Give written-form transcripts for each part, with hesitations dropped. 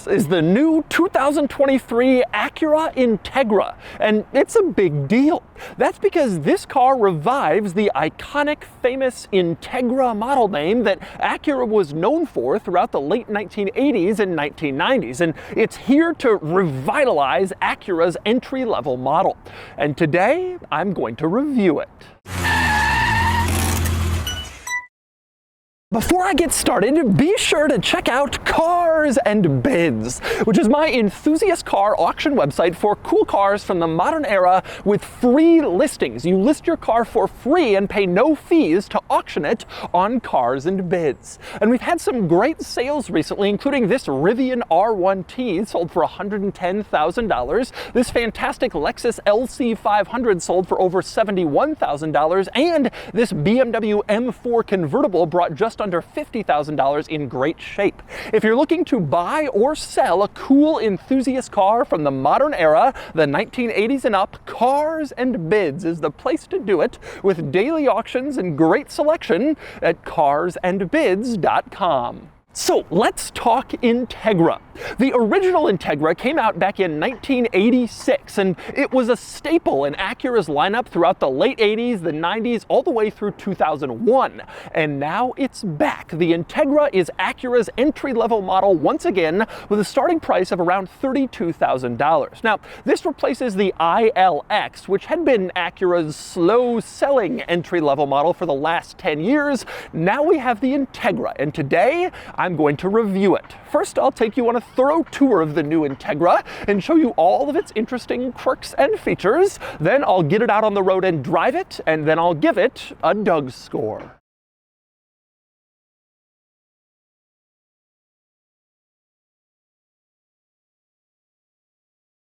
This is the new 2023 Acura Integra, and it's a big deal. That's because this car revives the iconic, famous Integra model name that Acura was known for throughout the late 1980s and 1990s, and it's here to revitalize Acura's entry-level model. And today, I'm going to review it. Before I get started, be sure to check out Cars and Bids, which is my enthusiast car auction website for cool cars from the modern era with free listings. You list your car for free and pay no fees to auction it on Cars and Bids. And we've had some great sales recently, including this Rivian R1T sold for $110,000, this fantastic Lexus LC500 sold for over $71,000, and this BMW M4 convertible brought just under $50,000 in great shape. If you're looking to buy or sell a cool enthusiast car from the modern era, the 1980s and up, Cars and Bids is the place to do it, with daily auctions and great selection at carsandbids.com. So let's talk Integra. The original Integra came out back in 1986, and it was a staple in Acura's lineup throughout the late 80s, the 90s, all the way through 2001. And now it's back. The Integra is Acura's entry-level model once again, with a starting price of around $32,000. Now, this replaces the ILX, which had been Acura's slow-selling entry-level model for the last 10 years. Now we have the Integra, and today, I'm going to review it. First, I'll take you on a thorough tour of the new Integra and show you all of its interesting quirks and features. Then I'll get it out on the road and drive it, and then I'll give it a Doug score.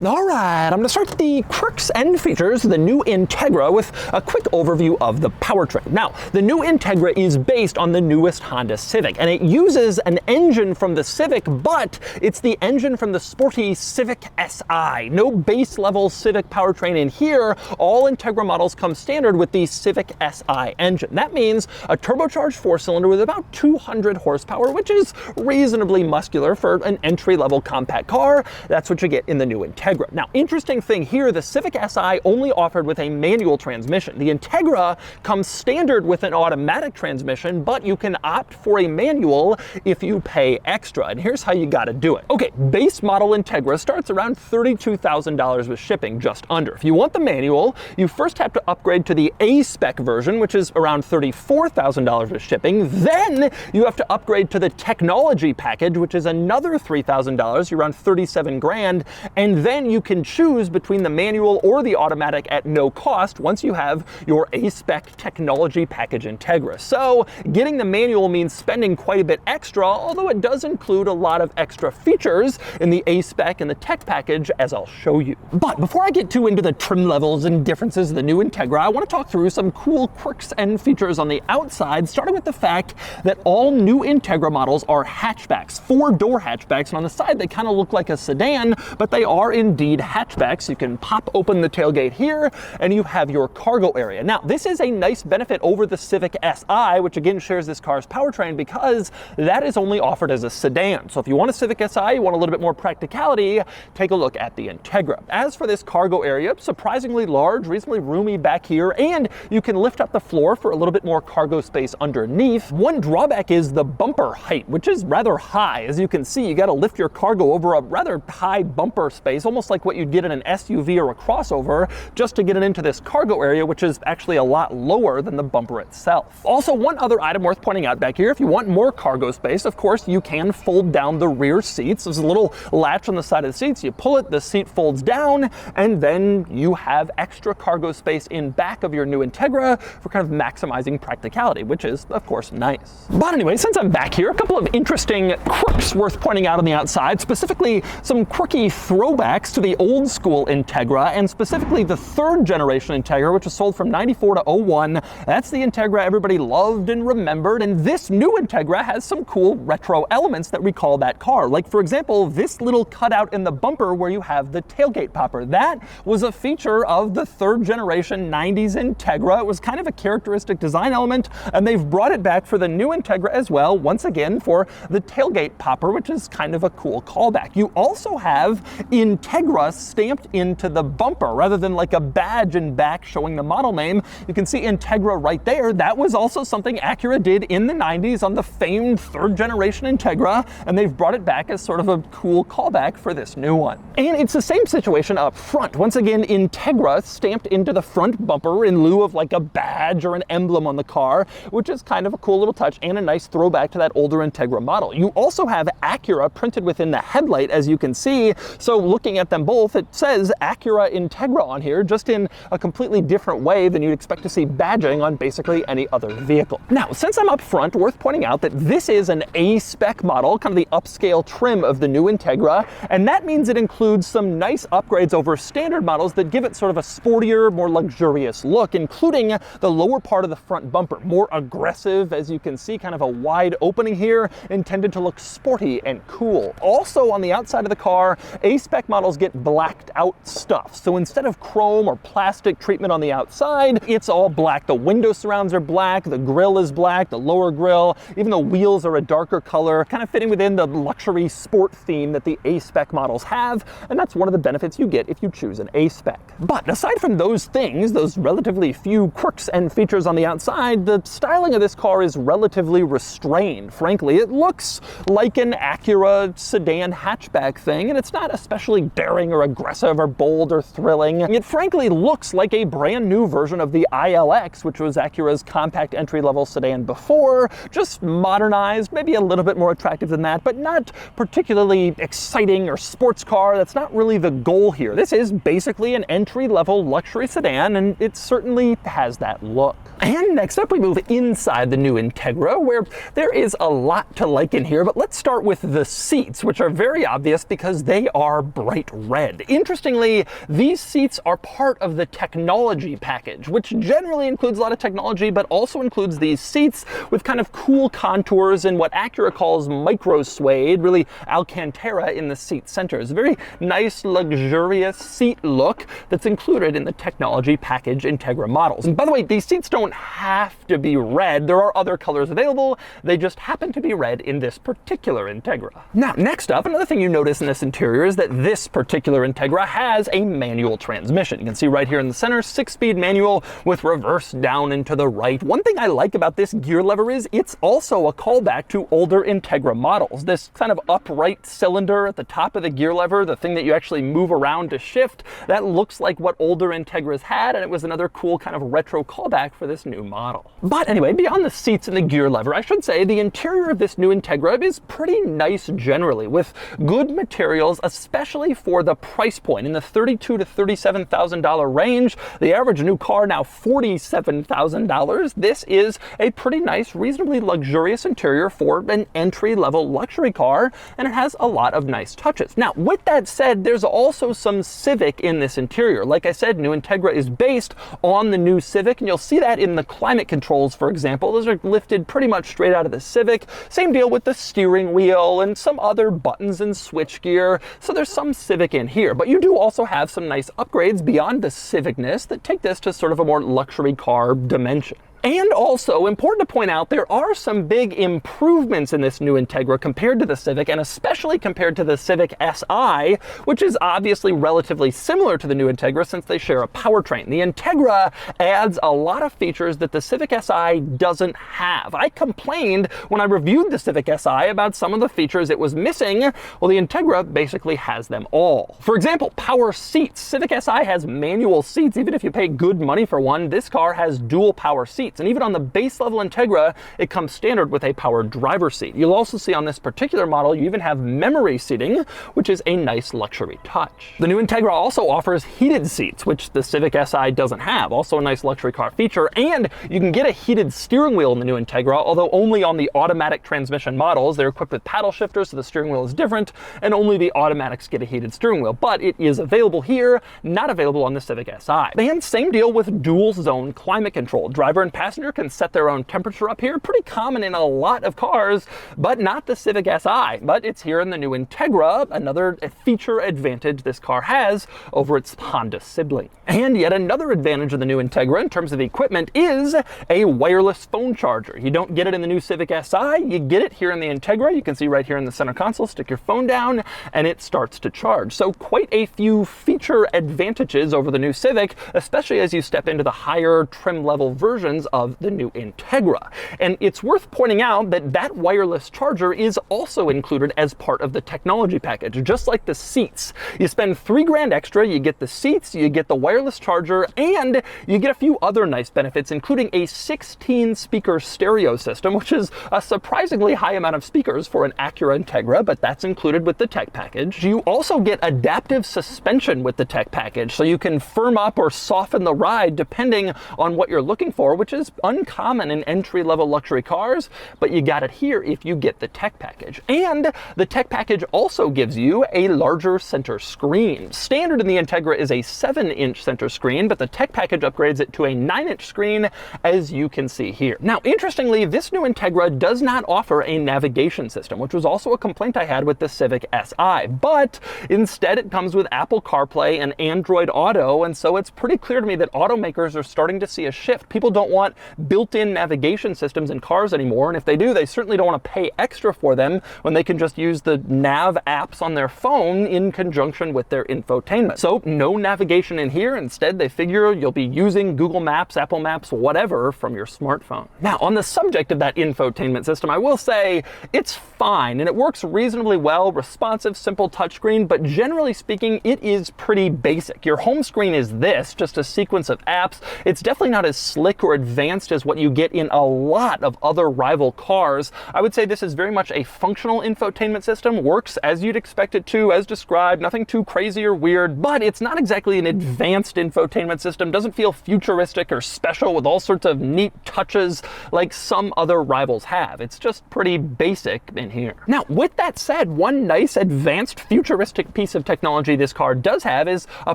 All right, I'm going to start the quirks and features of the new Integra with a quick overview of the powertrain. Now, the new Integra is based on the newest Honda Civic, and it uses an engine from the Civic, but it's the engine from the Sporty Civic Si. No base level Civic powertrain in here. All Integra models come standard with the Civic Si engine. That means a turbocharged four-cylinder with about 200 horsepower, which is reasonably muscular for an entry-level compact car. That's what you get in the new Integra. Now, interesting thing here, the Civic Si only offered with a manual transmission. The Integra comes standard with an automatic transmission, but you can opt for a manual if you pay extra. And here's how you gotta do it. Okay, base model Integra starts around $32,000 with shipping, just under. If you want the manual, you first have to upgrade to the A-spec version, which is around $34,000 with shipping. Then you have to upgrade to the technology package, which is another $3,000, you're around 37 grand. And then you can choose between the manual or the automatic at no cost once you have your A-spec technology package Integra. So getting the manual means spending quite a bit extra, although it does include a lot of extra features in the A-spec and the tech package, as I'll show you. But before I get too into the trim levels and differences of the new Integra, I want to talk through some cool quirks and features on the outside, starting with the fact that all new Integra models are hatchbacks, four-door hatchbacks, and on the side they kind of look like a sedan, but they are indeed hatchbacks. You can pop open the tailgate here and you have your cargo area. Now, this is a nice benefit over the Civic Si, which again shares this car's powertrain, because that is only offered as a sedan. So if you want a Civic Si, you want a little bit more practicality, take a look at the Integra. As for this cargo area, surprisingly large, reasonably roomy back here, and you can lift up the floor for a little bit more cargo space underneath. One drawback is the bumper height, which is rather high. As you can see, you got to lift your cargo over a rather high bumper space, almost like what you'd get in an SUV or a crossover, just to get it into this cargo area, which is actually a lot lower than the bumper itself. Also, one other item worth pointing out back here, if you want more cargo space, of course, you can fold down the rear seats. There's a little latch on the side of the seats. You pull it, the seat folds down, and then you have extra cargo space in back of your new Integra for kind of maximizing practicality, which is, of course, nice. But anyway, since I'm back here, a couple of interesting quirks worth pointing out on the outside, specifically some quirky throwbacks next to the old school Integra, and specifically the third generation Integra, which was sold from 94 to 01. That's the Integra everybody loved and remembered, and this new Integra has some cool retro elements that recall that car. Like, for example, this little cutout in the bumper where you have the tailgate popper. That was a feature of the third generation 90s Integra. It was kind of a characteristic design element, and they've brought it back for the new Integra as well, once again for the tailgate popper, which is kind of a cool callback. You also have Integra stamped into the bumper rather than like a badge in back showing the model name. You can see Integra right there. That was also something Acura did in the 90s on the famed third generation Integra, and they've brought it back as sort of a cool callback for this new one. And it's the same situation up front. Once again, Integra stamped into the front bumper in lieu of like a badge or an emblem on the car, which is kind of a cool little touch and a nice throwback to that older Integra model. You also have Acura printed within the headlight, as you can see. So looking at them both, it says Acura Integra on here, just in a completely different way than you'd expect to see badging on basically any other vehicle. Now, since I'm up front, worth pointing out that this is an A-spec model, kind of the upscale trim of the new Integra, and that means it includes some nice upgrades over standard models that give it sort of a sportier, more luxurious look, including the lower part of the front bumper, more aggressive, as you can see, kind of a wide opening here, intended to look sporty and cool. Also on the outside of the car, A-spec models get blacked out stuff. So instead of chrome or plastic treatment on the outside, it's all black. The window surrounds are black, the grille is black, the lower grille, even the wheels are a darker color, kind of fitting within the luxury sport theme that the A-spec models have, and that's one of the benefits you get if you choose an A-spec. But aside from those things, those relatively few quirks and features on the outside, the styling of this car is relatively restrained. Frankly, it looks like an Acura sedan hatchback thing, and it's not especially daring or aggressive or bold or thrilling. It frankly looks like a brand new version of the ILX, which was Acura's compact entry-level sedan before, just modernized, maybe a little bit more attractive than that, but not particularly exciting or sports car. That's not really the goal here. This is basically an entry-level luxury sedan, and it certainly has that look. And next up, we move inside the new Integra, where there is a lot to like in here, but let's start with the seats, which are very obvious because they are bright red. Interestingly, these seats are part of the technology package, which generally includes a lot of technology, but also includes these seats with kind of cool contours and what Acura calls micro suede, really Alcantara in the seat center. It's a very nice, luxurious seat look that's included in the technology package Integra models. And by the way, these seats don't have to be red. There are other colors available. They just happen to be red in this particular Integra. Now, next up, another thing you notice in this interior is that this particular Integra has a manual transmission. You can see right here in the center, 6-speed manual with reverse down and to the right. One thing I like about this gear lever is it's also a callback to older Integra models. This kind of upright cylinder at the top of the gear lever, the thing that you actually move around to shift, that looks like what older Integras had, and it was another cool kind of retro callback for this new model. But anyway, beyond the seats and the gear lever, I should say the interior of this new Integra is pretty nice generally, with good materials, especially for the price point in the $32,000 to $37,000 range. The average new car now $47,000. This is a pretty nice, reasonably luxurious interior for an entry-level luxury car, and it has a lot of nice touches. Now, with that said, there's also some Civic in this interior. Like I said, new Integra is based on the new Civic, and you'll see that in the climate controls, for example. Those are lifted pretty much straight out of the Civic. Same deal with the steering wheel and some other buttons and switchgear. So there's some Civic in here, but you do also have some nice upgrades beyond the Civicness that take this to sort of a more luxury car dimension. And also, important to point out, there are some big improvements in this new Integra compared to the Civic, and especially compared to the Civic Si, which is obviously relatively similar to the new Integra since they share a powertrain. The Integra adds a lot of features that the Civic Si doesn't have. I complained when I reviewed the Civic Si about some of the features it was missing. Well, the Integra basically has them all. For example, power seats. Civic Si has manual seats. Even if you pay good money for one, this car has dual power seats. seats. And even on the base level Integra, it comes standard with a power driver seat. You'll also see on this particular model, you even have memory seating, which is a nice luxury touch. The new Integra also offers heated seats, which the Civic Si doesn't have. Also a nice luxury car feature. And you can get a heated steering wheel in the new Integra, although only on the automatic transmission models. They're equipped with paddle shifters, so the steering wheel is different, and only the automatics get a heated steering wheel. But it is available here, not available on the Civic Si. And same deal with dual zone climate control. Driver and passenger can set their own temperature up here. Pretty common in a lot of cars, but not the Civic Si. But it's here in the new Integra, another feature advantage this car has over its Honda sibling. And yet another advantage of the new Integra in terms of equipment is a wireless phone charger. You don't get it in the new Civic Si, you get it here in the Integra. You can see right here in the center console, stick your phone down and it starts to charge. So quite a few feature advantages over the new Civic, especially as you step into the higher trim level versions of the new Integra. And it's worth pointing out that that wireless charger is also included as part of the technology package, just like the seats. You spend $3 grand extra, you get the seats, you get the wireless charger, and you get a few other nice benefits, including a 16 speaker stereo system, which is a surprisingly high amount of speakers for an Acura Integra, but that's included with the tech package. You also get adaptive suspension with the tech package, so you can firm up or soften the ride depending on what you're looking for, which is uncommon in entry-level luxury cars, but you got it here if you get the tech package. And the tech package also gives you a larger center screen. Standard in the Integra is a 7-inch center screen, but the tech package upgrades it to a 9-inch screen, as you can see here. Now, interestingly, this new Integra does not offer a navigation system, which was also a complaint I had with the Civic Si, but instead it comes with Apple CarPlay and Android Auto, and so it's pretty clear to me that automakers are starting to see a shift. People don't want built-in navigation systems in cars anymore, and if they do, they certainly don't want to pay extra for them when they can just use the nav apps on their phone in conjunction with their infotainment. So no navigation in here. Instead, they figure you'll be using Google Maps, Apple Maps, whatever from your smartphone. Now, on the subject of that infotainment system, I will say it's fine and it works reasonably well, responsive, simple touchscreen, but generally speaking, it is pretty basic. Your home screen is this, just a sequence of apps. It's definitely not as slick or advanced as what you get in a lot of other rival cars. I would say this is very much a functional infotainment system, works as you'd expect it to, as described, nothing too crazy or weird, but it's not exactly an advanced infotainment system, doesn't feel futuristic or special with all sorts of neat touches like some other rivals have. It's just pretty basic in here. Now, with that said, one nice advanced futuristic piece of technology this car does have is a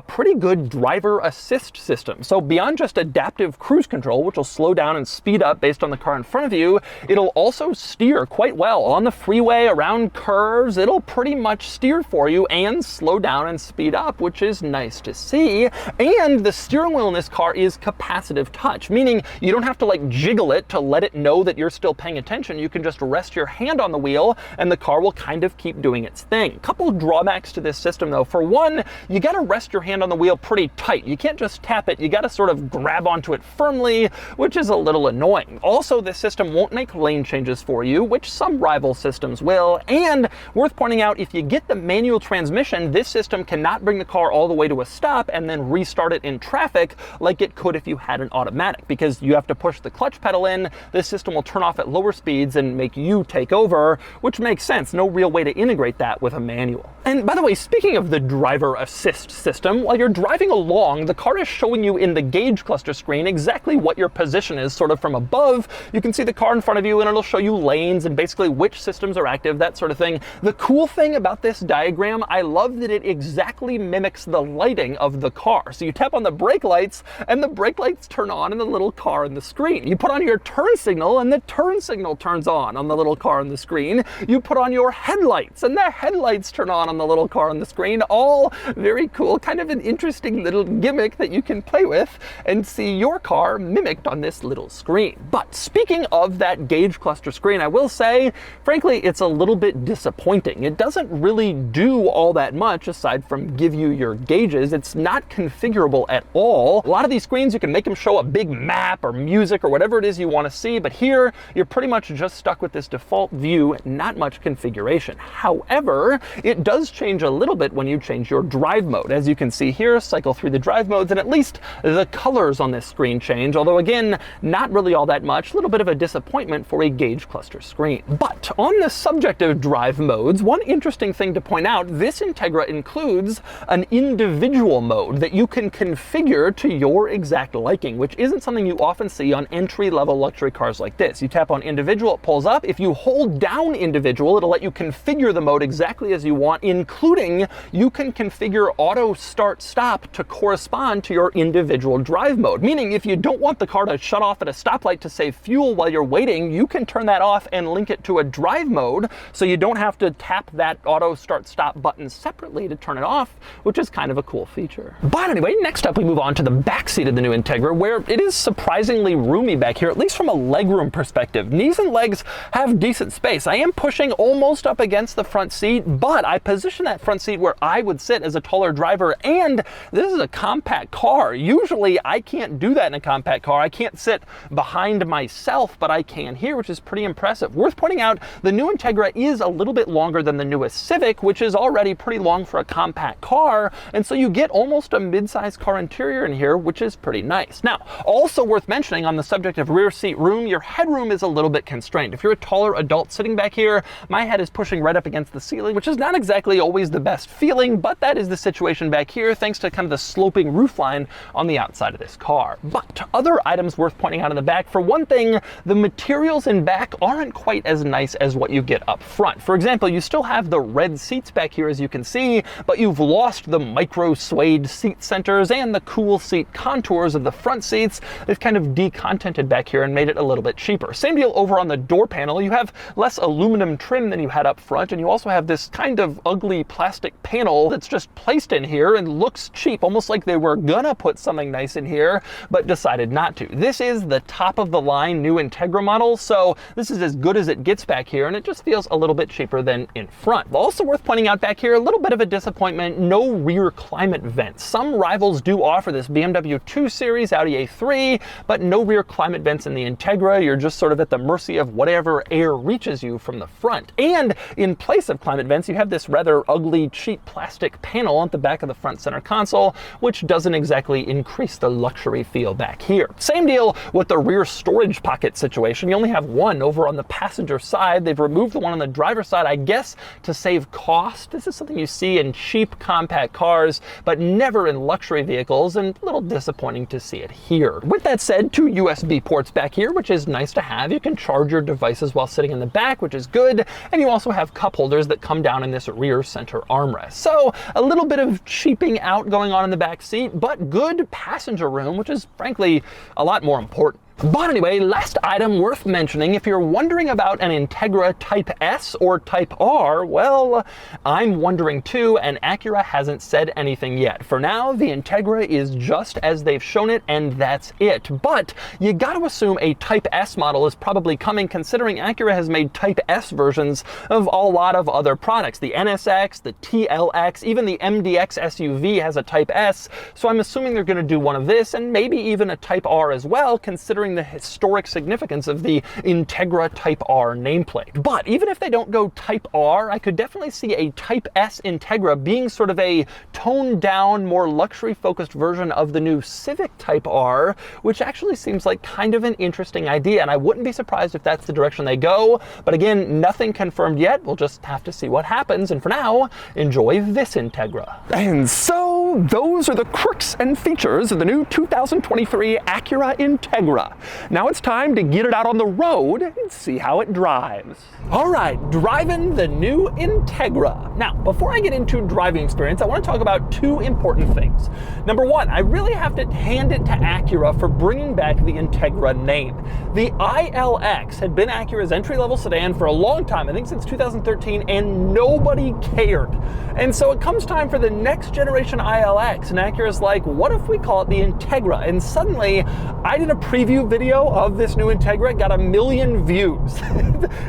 pretty good driver assist system. So beyond just adaptive cruise control, which will slow down and speed up based on the car in front of you, it'll also steer quite well on the freeway, around curves. It'll pretty much steer for you and slow down and speed up, which is nice to see. And the steering wheel in this car is capacitive touch, meaning you don't have to like jiggle it to let it know that you're still paying attention. You can just rest your hand on the wheel and the car will kind of keep doing its thing. A couple of drawbacks to this system though. For one, you got to rest your hand on the wheel pretty tight. You can't just tap it. You got to sort of grab onto it firmly, which is a little annoying. Also, this system won't make lane changes for you, which some rival systems will. And worth pointing out, if you get the manual transmission, this system cannot bring the car all the way to a stop and then restart it in traffic like it could if you had an automatic, because you have to push the clutch pedal in. This system will turn off at lower speeds and make you take over, which makes sense. No real way to integrate that with a manual. And by the way, speaking of the driver assist system, while you're driving along, the car is showing you in the gauge cluster screen exactly what your position is, sort of from above. You can see the car in front of you and it'll show you lanes and basically which systems are active, that sort of thing. The cool thing about this diagram, I love that it exactly mimics the lighting of the car. So you tap on the brake lights and the brake lights turn on in the little car in the screen. You put on your turn signal and the turn signal turns on the little car on the screen. You put on your headlights and the headlights turn on the little car on the screen. All very cool, kind of an interesting little gimmick that you can play with and see your car mimicked on this little screen. But speaking of that gauge cluster screen, I will say, frankly, it's a little bit disappointing. It doesn't really do all that much aside from give you your gauges. It's not configurable at all. A lot of these screens, you can make them show a big map or music or whatever it is you want to see, but here you're pretty much just stuck with this default view, not much configuration. However, it does change a little bit when you change your drive mode. As you can see here, cycle through the drive modes, and at least the colors on this screen change, although again, again, not really all that much, a little bit of a disappointment for a gauge cluster screen. But on the subject of drive modes, one interesting thing to point out, this Integra includes an individual mode that you can configure to your exact liking, which isn't something you often see on entry-level luxury cars like this. You tap on individual, it pulls up. If you hold down individual, it'll let you configure the mode exactly as you want, including you can configure auto start stop to correspond to your individual drive mode. Meaning if you don't want the car to shut off at a stoplight to save fuel while you're waiting, you can turn that off and link it to a drive mode so you don't have to tap that auto start stop button separately to turn it off, which is kind of a cool feature. But anyway, next up we move on to the back seat of the new Integra, where it is surprisingly roomy back here, at least from a legroom perspective. Knees and legs have decent space. I am pushing almost up against the front seat, but I position that front seat where I would sit as a taller driver, and this is a compact car. Usually I can't do that in a compact car. I can't sit behind myself, but I can here, which is pretty impressive. Worth pointing out, the new Integra is a little bit longer than the newest Civic, which is already pretty long for a compact car, and so you get almost a mid-sized car interior in here, which is pretty nice. Now, also worth mentioning on the subject of rear seat room, your headroom is a little bit constrained. If you're a taller adult sitting back here, my head is pushing right up against the ceiling, which is not exactly always the best feeling, but that is the situation back here thanks to kind of the sloping roofline on the outside of this car. But other items worth pointing out in the back, for one thing, the materials in back aren't quite as nice as what you get up front. For example, you still have the red seats back here as you can see, but you've lost the micro suede seat centers and the cool seat contours of the front seats. They've kind of decontented back here and made it a little bit cheaper. Same deal over on the door panel. You have less aluminum trim than you had up front, and you also have this kind of ugly plastic panel that's just placed in here and looks cheap, almost like they were gonna put something nice in here, but decided not to. This is the top of the line new Integra model, so this is as good as it gets back here, and it just feels a little bit cheaper than in front. Also worth pointing out back here, a little bit of a disappointment, no rear climate vents. Some rivals do offer this, BMW 2 Series, Audi A3, but no rear climate vents in the Integra. You're just sort of at the mercy of whatever air reaches you from the front. And in place of climate vents, you have this rather ugly, cheap plastic panel at the back of the front center console, which doesn't exactly increase the luxury feel back here. Same deal with the rear storage pocket situation. You only have one over on the passenger side. They've removed the one on the driver's side, I guess, to save cost. This is something you see in cheap compact cars, but never in luxury vehicles, and a little disappointing to see it here. With that said, two USB ports back here, which is nice to have. You can charge your devices while sitting in the back, which is good, and you also have cup holders that come down in this rear center armrest. So a little bit of cheaping out going on in the back seat, but good passenger room, which is frankly a lot more important. But anyway, last item worth mentioning, if you're wondering about an Integra Type S or Type R, well, I'm wondering too, and Acura hasn't said anything yet. For now, the Integra is just as they've shown it, and that's it. But you gotta assume a Type S model is probably coming, considering Acura has made Type S versions of a lot of other products. The NSX, the TLX, even the MDX SUV has a Type S, so I'm assuming they're gonna do one of this, and maybe even a Type R as well, considering the historic significance of the Integra Type R nameplate. But even if they don't go Type R, I could definitely see a Type S Integra being sort of a toned down, more luxury focused version of the new Civic Type R, which actually seems like kind of an interesting idea, and I wouldn't be surprised if that's the direction they go. But again, nothing confirmed yet. We'll just have to see what happens, and for now, enjoy this Integra. And so those are the quirks and features of the new 2023 Acura Integra. Now it's time to get it out on the road and see how it drives. All right, driving the new Integra. Now, before I get into driving experience, I want to talk about two important things. Number one, I really have to hand it to Acura for bringing back the Integra name. The ILX had been Acura's entry-level sedan for a long time, I think since 2013, and nobody cared. And so it comes time for the next generation ILX, and Acura's like, what if we call it the Integra? And suddenly, I did a preview video of this new Integra, got 1 million views.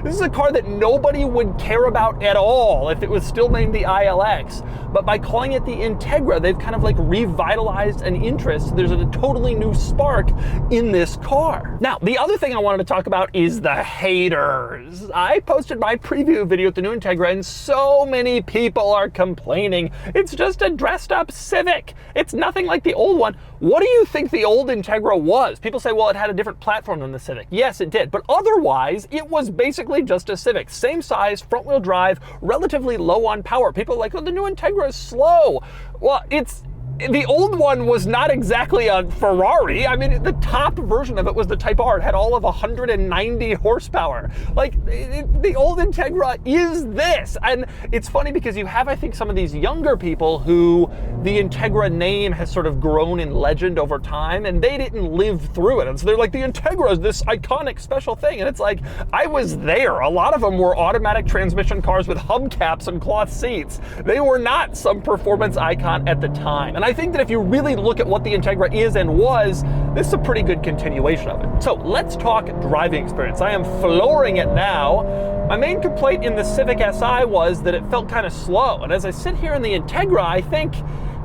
This is a car that nobody would care about at all if it was still named the ILX. but by calling it the Integra, they've kind of like revitalized an interest. There's a totally new spark in this car. Now, the other thing I wanted to talk about is the haters. I posted my preview video with the new Integra, and so many people are complaining it's just a dressed up Civic. It's nothing like the old one. What do you think the old Integra was? People say, well, it had a different platform than the Civic. Yes, it did, but otherwise, it was basically just a Civic. Same size, front-wheel drive, relatively low on power. People are like, oh, the new Integra is slow. Well, the old one was not exactly a Ferrari. I mean, the top version of it was the Type R. It had all of 190 horsepower. Like, the old Integra is this. And it's funny because you have, I think, some of these younger people who the Integra name has sort of grown in legend over time, and they didn't live through it. And so they're like, the Integra is this iconic special thing. And it's like, I was there. A lot of them were automatic transmission cars with hubcaps and cloth seats. They were not some performance icon at the time. And I think that if you really look at what the Integra is and was, this is a pretty good continuation of it. So let's talk driving experience. I am flooring it now. My main complaint in the Civic Si was that it felt kind of slow. And as I sit here in the Integra, I think,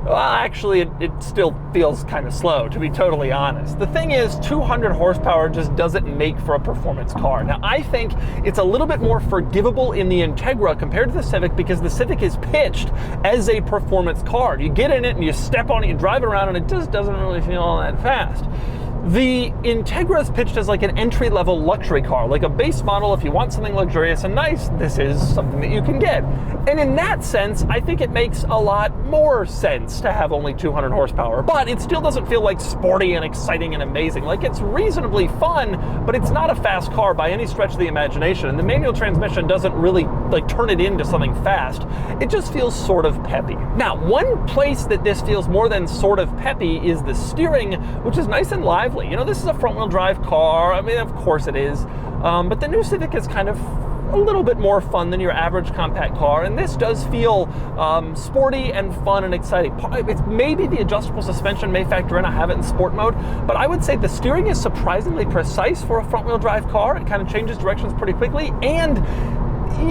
well, actually, it still feels kind of slow, to be totally honest. The thing is, 200 horsepower just doesn't make for a performance car. Now, I think it's a little bit more forgivable in the Integra compared to the Civic because the Civic is pitched as a performance car. You get in it and you step on it, you drive it around, and it just doesn't really feel all that fast. The Integra is pitched as like an entry-level luxury car, like a base model. If you want something luxurious and nice, this is something that you can get. And in that sense, I think it makes a lot more sense to have only 200 horsepower, but it still doesn't feel like sporty and exciting and amazing. Like, it's reasonably fun, but it's not a fast car by any stretch of the imagination. And the manual transmission doesn't really like turn it into something fast. It just feels sort of peppy. Now, one place that this feels more than sort of peppy is the steering, which is nice and lively. You know, this is a front-wheel drive car. I mean, of course it is. But the new Civic is kind of a little bit more fun than your average compact car, and this does feel sporty and fun and exciting. It's maybe the adjustable suspension may factor in. I have it in sport mode, but I would say the steering is surprisingly precise for a front-wheel drive car. It kind of changes directions pretty quickly, and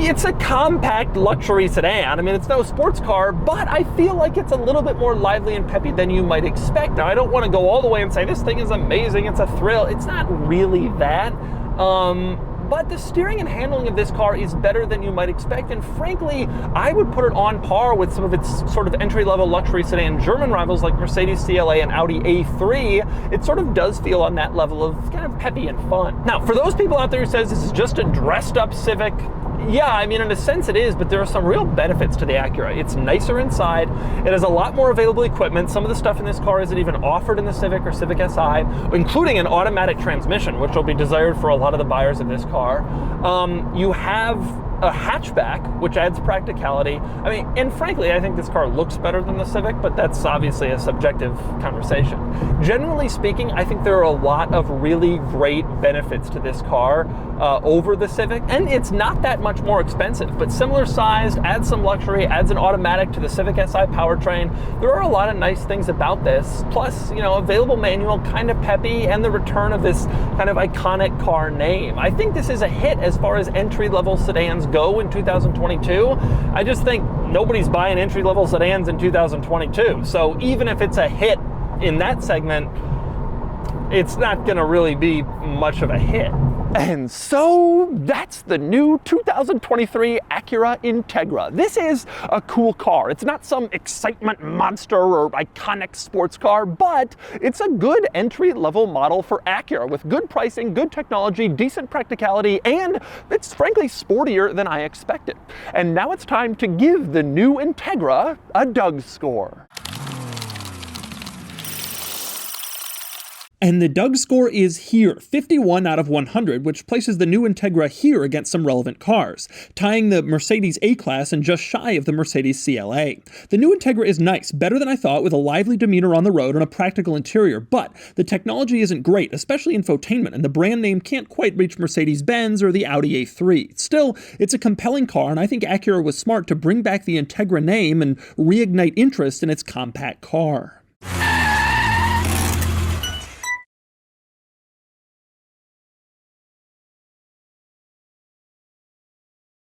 it's a compact luxury sedan. I mean, it's no sports car, but I feel like it's a little bit more lively and peppy than you might expect. Now, I don't want to go all the way and say this thing is amazing, it's a thrill. It's not really that. But the steering and handling of this car is better than you might expect, and frankly, I would put it on par with some of its sort of entry-level luxury sedan German rivals like Mercedes CLA and Audi A3. It sort of does feel on that level of kind of peppy and fun. Now, for those people out there who says this is just a dressed-up Civic, yeah, I mean, in a sense it is, but there are some real benefits to the Acura. It's nicer inside. It has a lot more available equipment. Some of the stuff in this car isn't even offered in the Civic or Civic Si, including an automatic transmission, which will be desired for a lot of the buyers of this car. You have a hatchback, which adds practicality. I mean, and frankly, I think this car looks better than the Civic, but that's obviously a subjective conversation. Generally speaking, I think there are a lot of really great benefits to this car over the Civic, and it's not that much more expensive, but similar sized, adds some luxury, adds an automatic to the Civic Si powertrain. There are a lot of nice things about this, plus, you know, available manual, kind of peppy, and the return of this kind of iconic car name. I think this is a hit as far as entry-level sedans go in 2022. I just think nobody's buying entry-level sedans in 2022. So even if it's a hit in that segment, it's not going to really be much of a hit. And so that's the new 2023 Acura Integra. This is a cool car. It's not some excitement monster or iconic sports car, but it's a good entry-level model for Acura with good pricing, good technology, decent practicality, and it's frankly sportier than I expected. And now it's time to give the new Integra a DOUGSCORE. And the DOUGSCORE is here, 51 out of 100, which places the new Integra here against some relevant cars, tying the Mercedes A-Class and just shy of the Mercedes CLA. The new Integra is nice, better than I thought, with a lively demeanor on the road and a practical interior, but the technology isn't great, especially infotainment, and the brand name can't quite reach Mercedes-Benz or the Audi A3. Still, it's a compelling car, and I think Acura was smart to bring back the Integra name and reignite interest in its compact car.